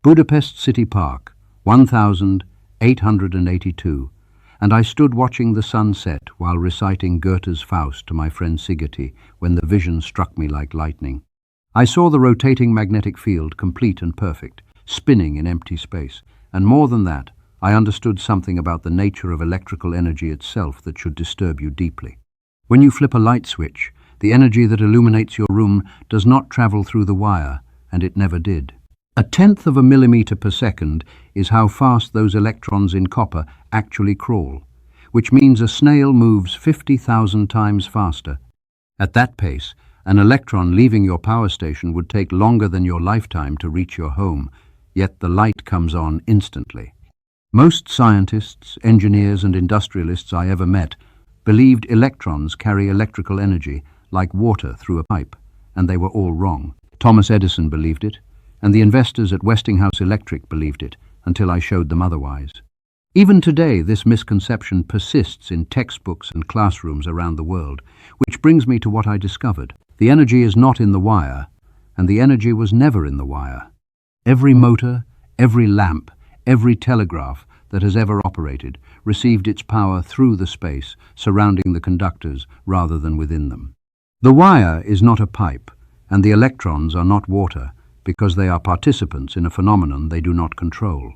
Budapest City Park, 1882, and I stood watching the sun set while reciting Goethe's Faust to my friend Szigety when the vision struck me like lightning. I saw the rotating magnetic field, complete and perfect, spinning in empty space, and more than that, I understood something about the nature of electrical energy itself that should disturb you deeply. When you flip a light switch, the energy that illuminates your room does not travel through the wire, and it never did. 1/10 of a millimeter per second is how fast those electrons in copper actually crawl, which means a snail moves 50,000 times faster. At that pace, an electron leaving your power station would take longer than your lifetime to reach your home, yet the light comes on instantly. Most scientists, engineers, and industrialists I ever met believed electrons carry electrical energy like water through a pipe, and they were all wrong. Thomas Edison believed it, and the investors at Westinghouse Electric believed it, until I showed them otherwise. Even today, this misconception persists in textbooks and classrooms around the world, which brings me to what I discovered. The energy is not in the wire, and the energy was never in the wire. Every motor, every lamp, every telegraph that has ever operated received its power through the space surrounding the conductors rather than within them. The wire is not a pipe, and the electrons are not water, because they are participants in a phenomenon they do not control.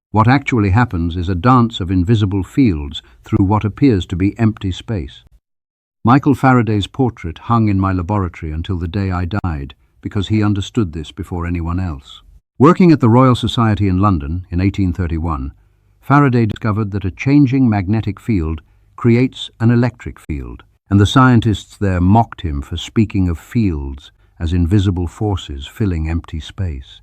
What actually happens is a dance of invisible fields through what appears to be empty space. Michael Faraday's portrait hung in my laboratory until the day I died, because he understood this before anyone else. Working at the Royal Society in London in 1831, Faraday discovered that a changing magnetic field creates an electric field, and the scientists there mocked him for speaking of fields as invisible forces filling empty space.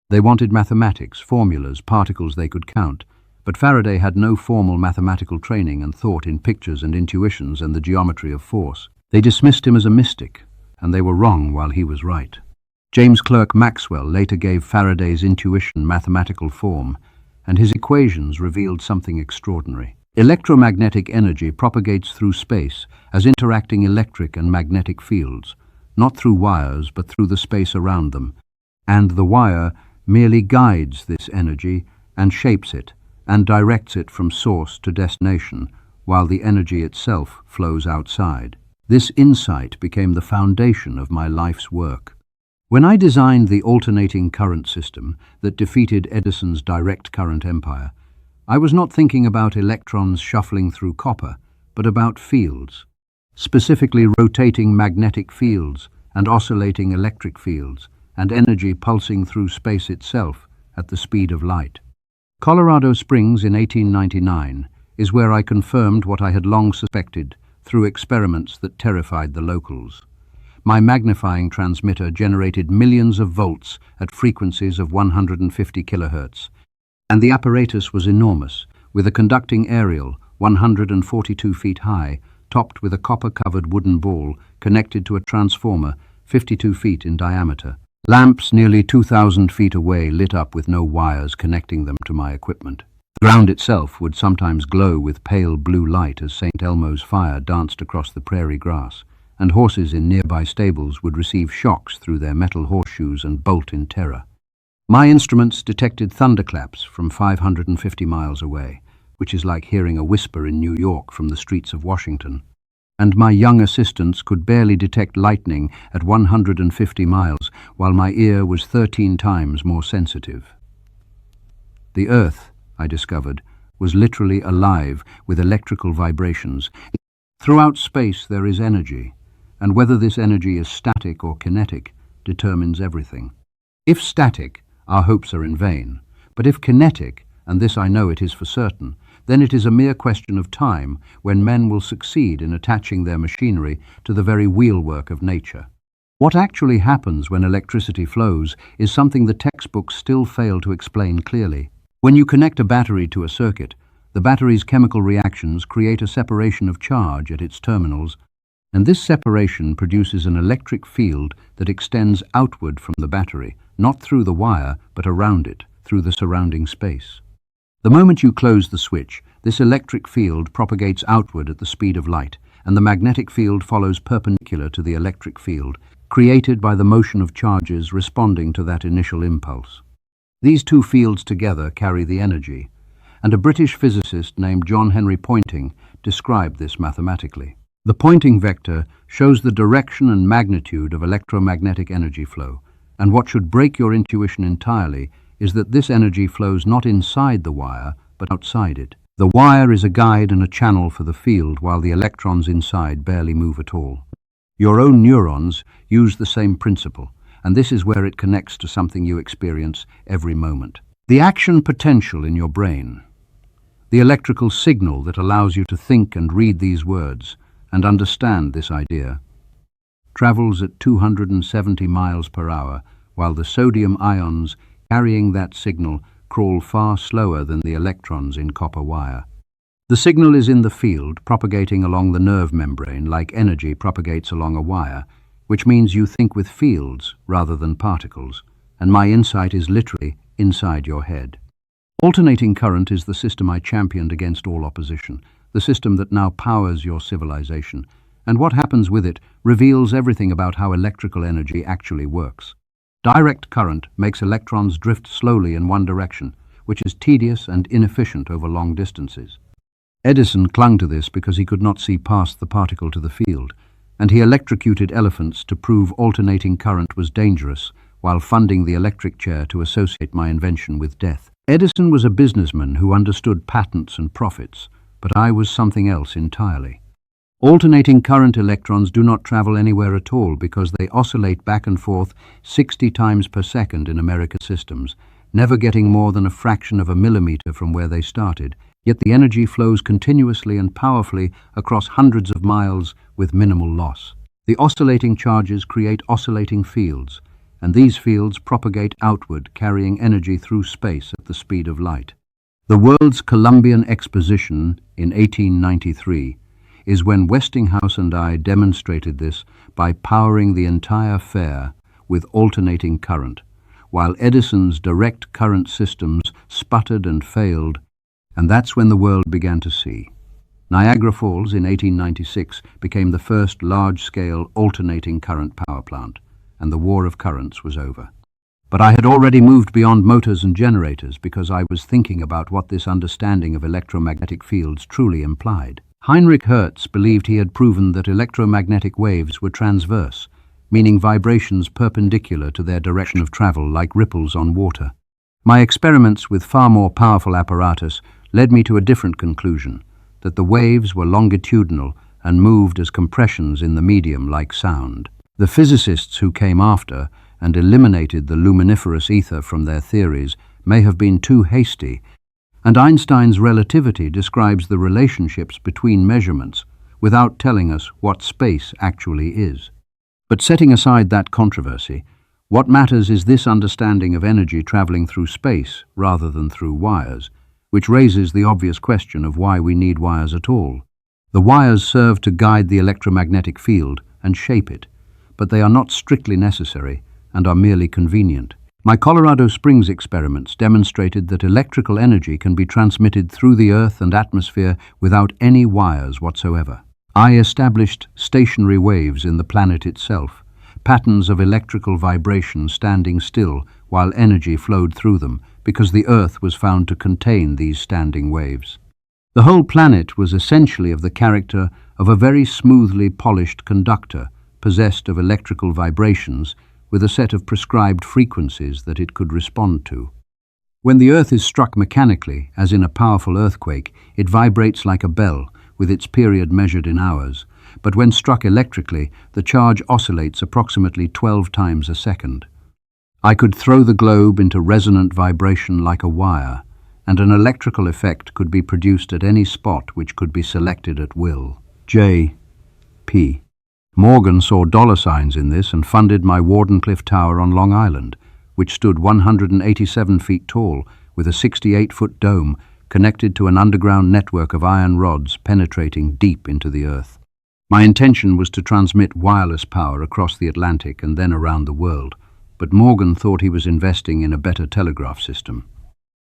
They wanted mathematics, formulas, particles they could count, but Faraday had no formal mathematical training and thought in pictures and intuitions and the geometry of force. They dismissed him as a mystic, and they were wrong while he was right. James Clerk Maxwell later gave Faraday's intuition mathematical form, and his equations revealed something extraordinary. Electromagnetic energy propagates through space as interacting electric and magnetic fields, not through wires but through the space around them, and the wire merely guides this energy and shapes it and directs it from source to destination, while the energy itself flows outside. This insight became the foundation of my life's work. When I designed the alternating current system that defeated Edison's direct current empire, I was not thinking about electrons shuffling through copper, but about fields, specifically rotating magnetic fields and oscillating electric fields, and energy pulsing through space itself at the speed of light. Colorado Springs in 1899 is where I confirmed what I had long suspected through experiments that terrified the locals. My magnifying transmitter generated millions of volts at frequencies of 150 kilohertz, and the apparatus was enormous, with a conducting aerial 142 feet high, topped with a copper-covered wooden ball connected to a transformer 52 feet in diameter. Lamps nearly 2,000 feet away lit up with no wires connecting them to my equipment. The ground itself would sometimes glow with pale blue light as St. Elmo's fire danced across the prairie grass, and horses in nearby stables would receive shocks through their metal horseshoes and bolt in terror. My instruments detected thunderclaps from 550 miles away, which is like hearing a whisper in New York from the streets of Washington. And my young assistants could barely detect lightning at 150 miles, while my ear was 13 times more sensitive. The Earth, I discovered, was literally alive with electrical vibrations. Throughout space there is energy, and whether this energy is static or kinetic determines everything. If static, our hopes are in vain, but if kinetic, and this I know it is for certain, then it is a mere question of time when men will succeed in attaching their machinery to the very wheelwork of nature. What actually happens when electricity flows is something the textbooks still fail to explain clearly. When you connect a battery to a circuit, the battery's chemical reactions create a separation of charge at its terminals, and this separation produces an electric field that extends outward from the battery, not through the wire, but around it, through the surrounding space. The moment you close the switch, this electric field propagates outward at the speed of light, and the magnetic field follows perpendicular to the electric field, created by the motion of charges responding to that initial impulse. These two fields together carry the energy, and a British physicist named John Henry Poynting described this mathematically. The Poynting vector shows the direction and magnitude of electromagnetic energy flow, and what should break your intuition entirely is that this energy flows not inside the wire, but outside it. The wire is a guide and a channel for the field, while the electrons inside barely move at all. Your own neurons use the same principle, and this is where it connects to something you experience every moment. The action potential in your brain, the electrical signal that allows you to think and read these words and understand this idea, travels at 270 miles per hour, while the sodium ions carrying that signal crawl far slower than the electrons in copper wire. The signal is in the field, propagating along the nerve membrane like energy propagates along a wire, which means you think with fields rather than particles, and my insight is literally inside your head. Alternating current is the system I championed against all opposition, the system that now powers your civilization, and what happens with it reveals everything about how electrical energy actually works. Direct current makes electrons drift slowly in one direction, which is tedious and inefficient over long distances. Edison clung to this because he could not see past the particle to the field, and he electrocuted elephants to prove alternating current was dangerous, while funding the electric chair to associate my invention with death. Edison was a businessman who understood patents and profits, but I was something else entirely. Alternating current electrons do not travel anywhere at all because they oscillate back and forth 60 times per second in American systems, never getting more than a fraction of a millimeter from where they started, yet the energy flows continuously and powerfully across hundreds of miles with minimal loss. The oscillating charges create oscillating fields, and these fields propagate outward, carrying energy through space at the speed of light. The World's Columbian Exposition in 1893 is when Westinghouse and I demonstrated this by powering the entire fair with alternating current, while Edison's direct current systems sputtered and failed, and that's when the world began to see. Niagara Falls in 1896 became the first large-scale alternating current power plant, and the war of currents was over. But I had already moved beyond motors and generators because I was thinking about what this understanding of electromagnetic fields truly implied. Heinrich Hertz believed he had proven that electromagnetic waves were transverse, meaning vibrations perpendicular to their direction of travel like ripples on water. My experiments with far more powerful apparatus led me to a different conclusion, that the waves were longitudinal and moved as compressions in the medium like sound. The physicists who came after and eliminated the luminiferous ether from their theories may have been too hasty, and Einstein's relativity describes the relationships between measurements without telling us what space actually is. But setting aside that controversy, what matters is this understanding of energy traveling through space rather than through wires, which raises the obvious question of why we need wires at all. The wires serve to guide the electromagnetic field and shape it, but they are not strictly necessary and are merely convenient. My Colorado Springs experiments demonstrated that electrical energy can be transmitted through the Earth and atmosphere without any wires whatsoever. I established stationary waves in the planet itself, patterns of electrical vibration standing still while energy flowed through them, because the Earth was found to contain these standing waves. The whole planet was essentially of the character of a very smoothly polished conductor, possessed of electrical vibrations, with a set of prescribed frequencies that it could respond to. When the Earth is struck mechanically, as in a powerful earthquake, it vibrates like a bell, with its period measured in hours, but when struck electrically, the charge oscillates approximately 12 times a second. I could throw the globe into resonant vibration like a wire, and an electrical effect could be produced at any spot which could be selected at will. J.P. Morgan saw dollar signs in this and funded my Wardenclyffe Tower on Long Island, which stood 187 feet tall with a 68-foot dome connected to an underground network of iron rods penetrating deep into the earth. My intention was to transmit wireless power across the Atlantic and then around the world, but Morgan thought he was investing in a better telegraph system.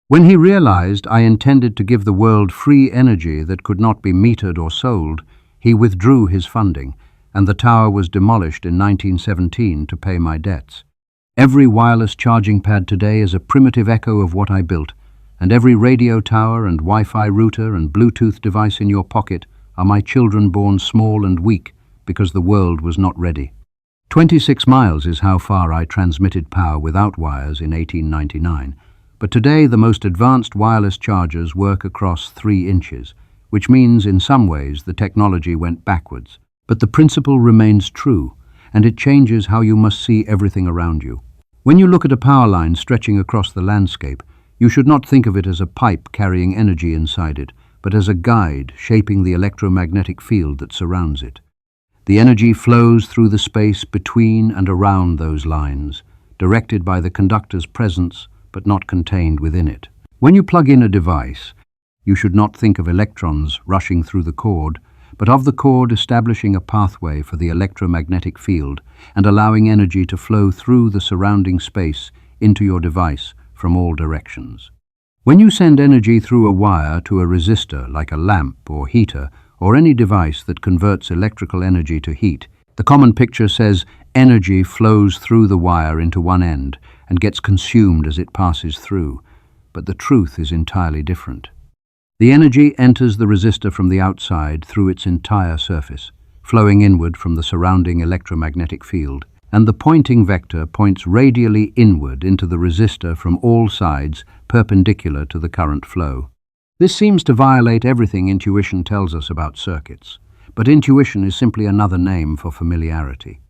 When he realized I intended to give the world free energy that could not be metered or sold, he withdrew his funding, and the tower was demolished in 1917 to pay my debts. Every wireless charging pad today is a primitive echo of what I built, and every radio tower and Wi-Fi router and Bluetooth device in your pocket are my children born small and weak because the world was not ready. 26 miles is how far I transmitted power without wires in 1899, but today the most advanced wireless chargers work across 3 inches, which means in some ways the technology went backwards. But the principle remains true, and it changes how you must see everything around you. When you look at a power line stretching across the landscape, you should not think of it as a pipe carrying energy inside it, but as a guide shaping the electromagnetic field that surrounds it. The energy flows through the space between and around those lines, directed by the conductor's presence, but not contained within it. When you plug in a device, you should not think of electrons rushing through the cord, but of the cord establishing a pathway for the electromagnetic field and allowing energy to flow through the surrounding space into your device from all directions. When you send energy through a wire to a resistor like a lamp or heater or any device that converts electrical energy to heat, the common picture says energy flows through the wire into one end and gets consumed as it passes through, but the truth is entirely different. The energy enters the resistor from the outside through its entire surface, flowing inward from the surrounding electromagnetic field, and the pointing vector points radially inward into the resistor from all sides perpendicular to the current flow. This seems to violate everything intuition tells us about circuits, but intuition is simply another name for familiarity.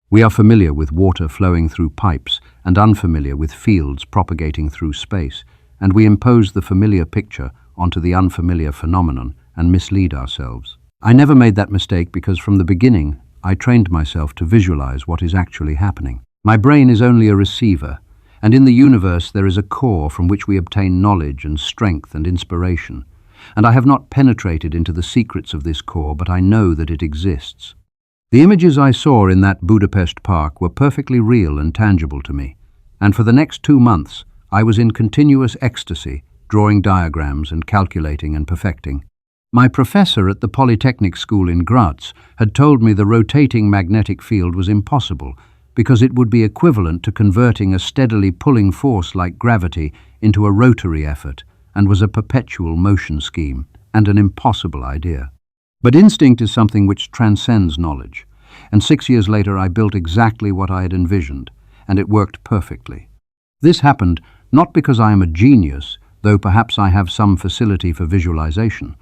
We are familiar with water flowing through pipes and unfamiliar with fields propagating through space, and we impose the familiar picture onto the unfamiliar phenomenon and mislead ourselves. I never made that mistake because from the beginning I trained myself to visualize what is actually happening. My brain is only a receiver, and in the universe there is a core from which we obtain knowledge and strength and inspiration. And I have not penetrated into the secrets of this core, but I know that it exists. The images I saw in that Budapest Park were perfectly real and tangible to me, and for the next 2 months I was in continuous ecstasy, drawing diagrams and calculating and perfecting. My professor at the Polytechnic School in Graz had told me the rotating magnetic field was impossible because it would be equivalent to converting a steadily pulling force like gravity into a rotary effort and was a perpetual motion scheme and an impossible idea. But instinct is something which transcends knowledge, and 6 years later I built exactly what I had envisioned, and it worked perfectly. This happened not because I am a genius, though perhaps I have some facility for visualization,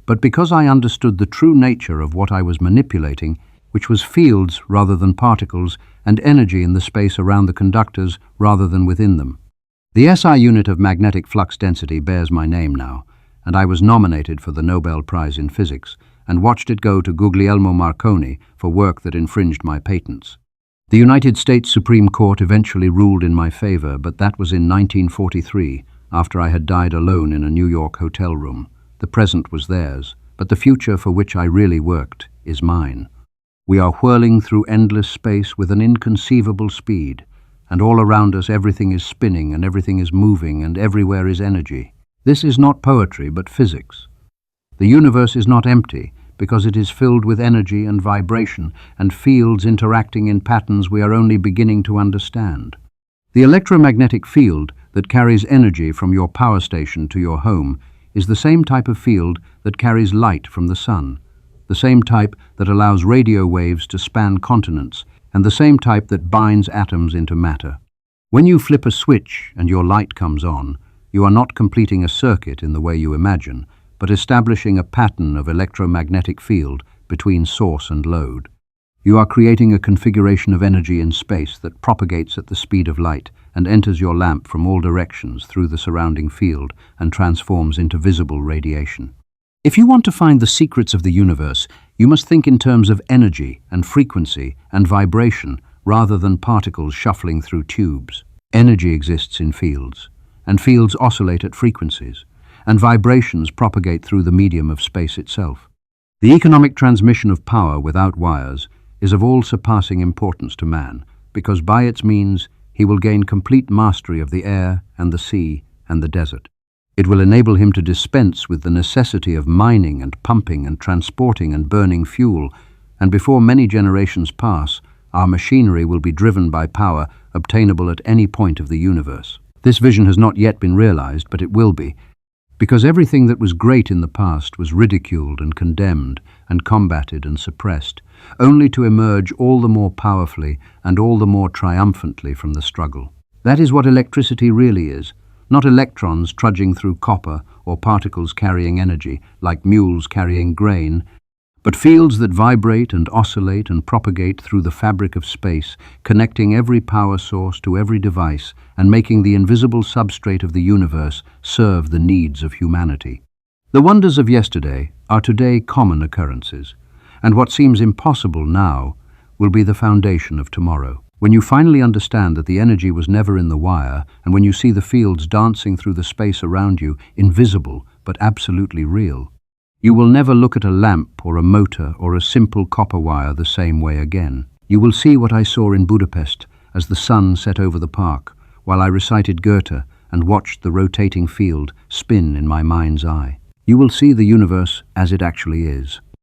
but because I understood the true nature of what I was manipulating, which was fields rather than particles, and energy in the space around the conductors rather than within them. The SI unit of magnetic flux density bears my name now, and I was nominated for the Nobel Prize in Physics and watched it go to Guglielmo Marconi for work that infringed my patents. The United States Supreme Court eventually ruled in my favor, but that was in 1943, after I had died alone in a New York hotel room. The present was theirs, but the future for which I really worked is mine. We are whirling through endless space with an inconceivable speed, and all around us everything is spinning and everything is moving and everywhere is energy. This is not poetry, but physics. The universe is not empty because it is filled with energy and vibration and fields interacting in patterns we are only beginning to understand. The electromagnetic field that carries energy from your power station to your home is the same type of field that carries light from the sun, the same type that allows radio waves to span continents, and the same type that binds atoms into matter. When you flip a switch and your light comes on, you are not completing a circuit in the way you imagine, but establishing a pattern of electromagnetic field between source and load. You are creating a configuration of energy in space that propagates at the speed of light and enters your lamp from all directions through the surrounding field and transforms into visible radiation. If you want to find the secrets of the universe, you must think in terms of energy and frequency and vibration rather than particles shuffling through tubes. Energy exists in fields, and fields oscillate at frequencies, and vibrations propagate through the medium of space itself. The economic transmission of power without wires is of all-surpassing importance to man, because by its means he will gain complete mastery of the air and the sea and the desert. It will enable him to dispense with the necessity of mining and pumping and transporting and burning fuel, and before many generations pass, Our machinery will be driven by power obtainable at any point of the universe. This vision has not yet been realized, but it will be, because everything that was great in the past was ridiculed and condemned and combated and suppressed, only to emerge all the more powerfully and all the more triumphantly from the struggle. That is what electricity really is, not electrons trudging through copper or particles carrying energy, like mules carrying grain, but fields that vibrate and oscillate and propagate through the fabric of space, connecting every power source to every device and making the invisible substrate of the universe serve the needs of humanity. The wonders of yesterday are today common occurrences, and what seems impossible now will be the foundation of tomorrow. When you finally understand that the energy was never in the wire, and when you see the fields dancing through the space around you, invisible but absolutely real, you will never look at a lamp or a motor or a simple copper wire the same way again. You will see what I saw in Budapest as the sun set over the park, while I recited Goethe and watched the rotating field spin in my mind's eye. You will see the universe as it actually is,